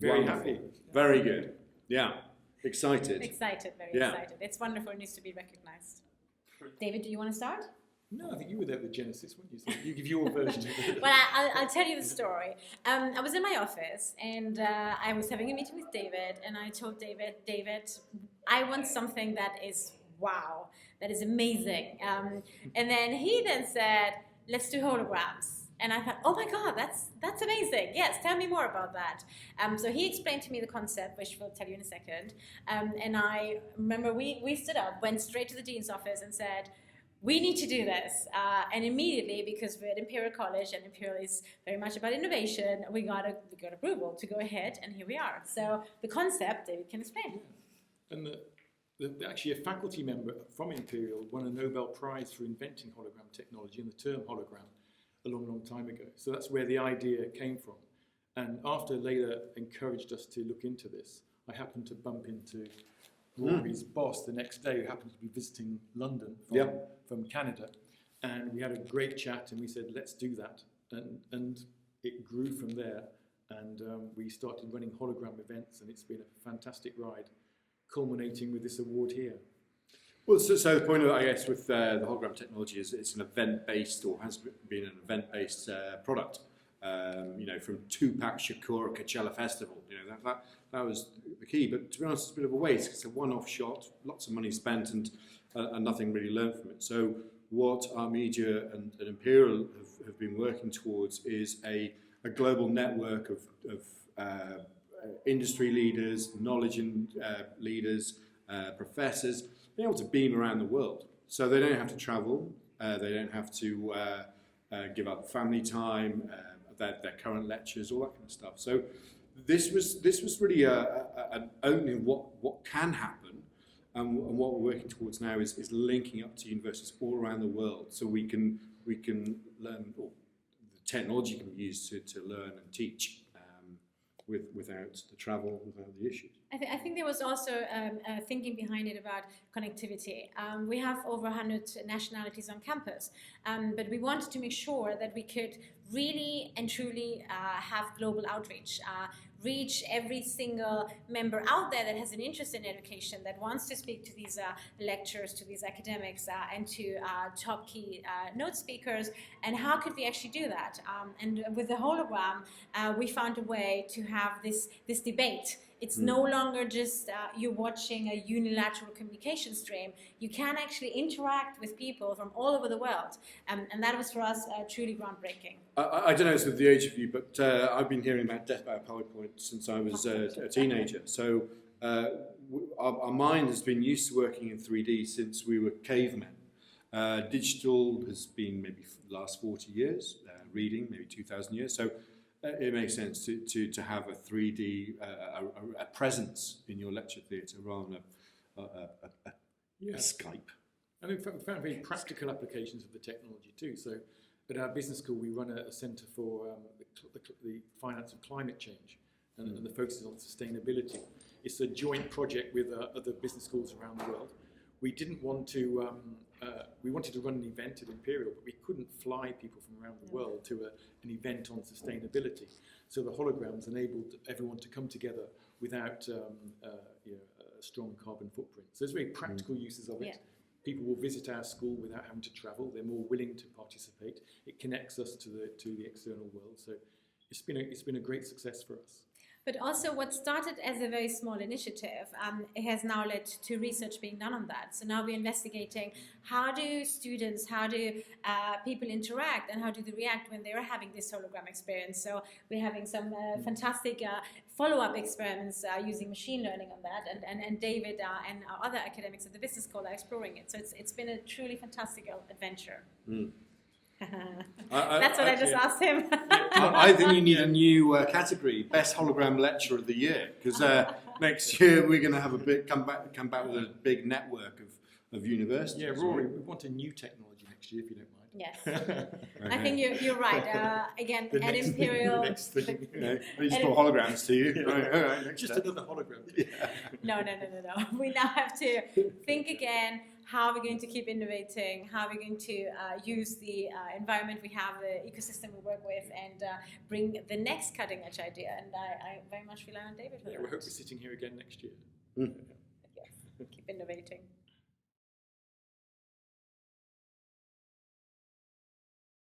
Very happy. Very good. Yeah. Excited. Excited, very excited. It's wonderful. It needs to be recognized. David, do you want to start? No, I think you were there with Genesis, weren't you? So you give your version of it. Well, I'll tell you the story. I was in my office and I was having a meeting with David, and I told David, I want something that is wow, that is amazing. And then he then said, let's do holograms. And I thought, oh my God, that's amazing. Yes, tell me more about that. So he explained to me the concept, which we'll tell you in a second. And I remember we stood up, went straight to the dean's office and said, we need to do this. And immediately, because we're at Imperial College and Imperial is very much about innovation, we got approval to go ahead, and here we are. So the concept, David can explain. Yeah. And actually a faculty member from Imperial won a Nobel Prize for inventing hologram technology and the term hologram a long, long time ago. So that's where the idea came from. And after Leila encouraged us to look into this, I happened to bump into Rory's boss the next day, who happened to be visiting London from Canada. And we had a great chat, and we said, let's do that. And it grew from there. And we started running hologram events, and it's been a fantastic ride, culminating with this award here. Well, so the point of, I guess, with the hologram technology is it's an event-based, or has been an event-based product. From Tupac Shakur at Coachella Festival, that was the key. But to be honest, it's a bit of a waste. It's a one-off shot, lots of money spent, and nothing really learned from it. So what ARHT and Imperial have been working towards is a global network of industry leaders, knowledge leaders, professors, being able to beam around the world. So they don't have to travel, they don't have to give up family time, their current lectures, all that kind of stuff. So this was really an opening of what can happen, and what we're working towards now is linking up to universities all around the world, so we can learn, or the technology can be used to learn and teach without the travel, without the issues. I think there was also thinking behind it about connectivity. We have over 100 nationalities on campus, but we wanted to make sure that we could really and truly have global outreach, reach every single member out there that has an interest in education, that wants to speak to these lecturers, to these academics, and to top key note speakers. And how could we actually do that? And with the hologram, we found a way to have this debate. It's no longer just you're watching a unilateral communication stream. You can actually interact with people from all over the world. And that was for us truly groundbreaking. I don't know if it's with the age of you, but I've been hearing about death by PowerPoint since I was a teenager. So our mind has been used to working in 3D since we were cavemen. Digital has been maybe the last 40 years, reading maybe 2,000 years. So it makes sense to have a 3D a presence in your lecture theatre rather than a Skype. And we found very practical applications of the technology too. So at our business school, we run a centre for the finance of climate change, and the focus is on sustainability. It's a joint project with other business schools around the world. We didn't want to, we wanted to run an event at Imperial, but we couldn't fly people from around the world to an event on sustainability. So the holograms enabled everyone to come together without a strong carbon footprint. So there's very practical uses of it. Yeah. People will visit our school without having to travel. They're more willing to participate. It connects us to the external world. So it's been a great success for us. But also what started as a very small initiative, it has now led to research being done on that. So now we're investigating how do students, how do people interact, and how do they react when they're having this hologram experience. So we're having some fantastic follow-up experiments using machine learning on that, and David and our other academics at the business school are exploring it. So it's been a truly fantastic adventure. That's what I just asked him. I think you need a new category, best hologram lecturer of the year, because next year we're going to have come back with a big network of universities. Yeah, Rory, we want a new technology next year, if you don't mind. Yes, okay. I think you're right. Again, at Imperial, I just put holograms to you. Just another hologram. Yeah. No. We now have to think again. how are we going to keep innovating, how are we going to use the environment we have, the ecosystem we work with, and bring the next cutting edge idea. And I very much rely on David for Yeah, that. we hope we're sitting here again next year. Yes, keep innovating.